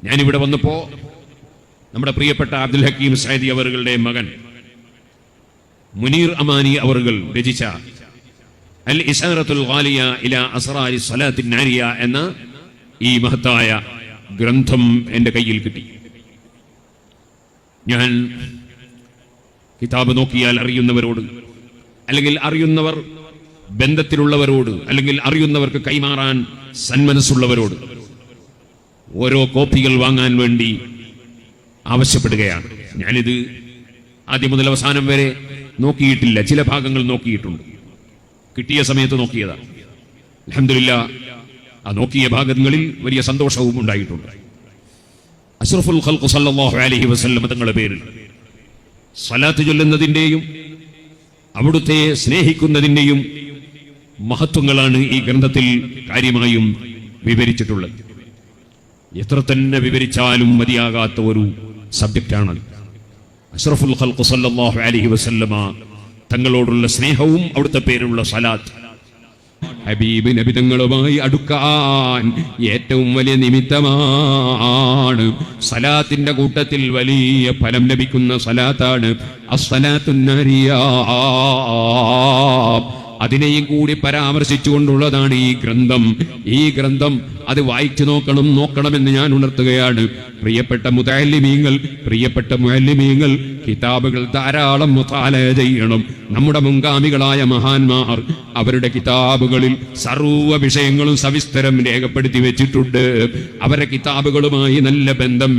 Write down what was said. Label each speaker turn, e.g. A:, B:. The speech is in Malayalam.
A: ഞാനിവിടെ വന്നപ്പോൾ നമ്മുടെ പ്രിയപ്പെട്ട അബ്ദുൽ ഹക്കീം സൈദി അവറുകളുടെ മകൻ മുനീർ അമാനി അവറുകൾ രചിച്ച അൽ ഇസാറത്തുൽ ഗാലിയ ഇലാ അസ്റാരി സ്വലാത്തിൻ നാരിയ എന്ന ഈ മഹത്തായ ഗ്രന്ഥം എൻ്റെ കയ്യിൽ കിട്ടി. ഞാൻ കിതാബ് നോക്കിയാൽ അറിയുന്നവരോട്, അല്ലെങ്കിൽ അറിയുന്നവർ ബന്ധത്തിലുള്ളവരോട്, അല്ലെങ്കിൽ അറിയുന്നവർക്ക് കൈമാറാൻ സന്മനസ്സുള്ളവരോട് ഓരോ കോപ്പികൾ വാങ്ങാൻ വേണ്ടി ആവശ്യപ്പെടുകയാണ്. ഞാനിത് ആദ്യം മുതൽ അവസാനം വരെ നോക്കിയിട്ടില്ല, ചില ഭാഗങ്ങൾ നോക്കിയിട്ടുണ്ട്, കിട്ടിയ സമയത്ത് നോക്കിയതാണ്. അൽഹംദുലില്ലാ, ആ നോക്കിയ ഭാഗങ്ങളിൽ വലിയ സന്തോഷവും ഉണ്ടായിട്ടുണ്ട്. അഷ്റഫുൽ ഖൽഖ് സല്ലല്ലാഹു അലൈഹി വസല്ലം തങ്ങളുടെ പേരിൽ സ്വലാത്ത് ചൊല്ലുന്നതിൻ്റെയും അവിടുത്തെ സ്നേഹിക്കുന്നതിൻ്റെയും മഹത്വങ്ങളാണ് ഈ ഗ്രന്ഥത്തിൽ കാര്യമായും വിവരിച്ചിട്ടുള്ളത്. എത്ര തന്നെ വിവരിച്ചാലും മതിയാകാത്ത ഒരു സബ്ജക്റ്റാണ് അഷ്റഫുൽ ഖൽഖ് സല്ലല്ലാഹു അലൈഹി വസല്ലമ തങ്ങളോടുള്ള സ്നേഹവും അവിടുത്തെ പേരിലുള്ള സ്വലാത്ത്. ഹബീബ് നബി തങ്ങളുമായി അടുക്കാൻ ഏറ്റവും വലിയ നിമിത്തമാണ്. സലാത്തിന്റെ കൂട്ടത്തിൽ വലിയ ഫലം ലഭിക്കുന്ന സലാത്താണ് അസ്സലാത്തുൻ നാരിയ. അതിനെയും കൂടി പരാമർശിച്ചുകൊണ്ടുള്ളതാണ് ഈ ഗ്രന്ഥം. ഈ ഗ്രന്ഥം അത് വായിച്ചു നോക്കണമെന്ന് ഞാൻ ഉണർത്തുകയാണ്. പ്രിയപ്പെട്ട മുതഅല്ലിമീങ്ങൾ, പ്രിയപ്പെട്ട മുഅല്ലിമീങ്ങൾ, കിതാബുകൾ ധാരാളം മുതാലഅ ചെയ്യണം. നമ്മുടെ മുൻഗാമികളായ മഹാന്മാർ അവരുടെ കിതാബുകളിൽ സർവ്വ വിഷയങ്ങളും സവിസ്തരം രേഖപ്പെടുത്തി വെച്ചിട്ടുണ്ട്. അവരുടെ കിതാബുകളുമായി നല്ല ബന്ധം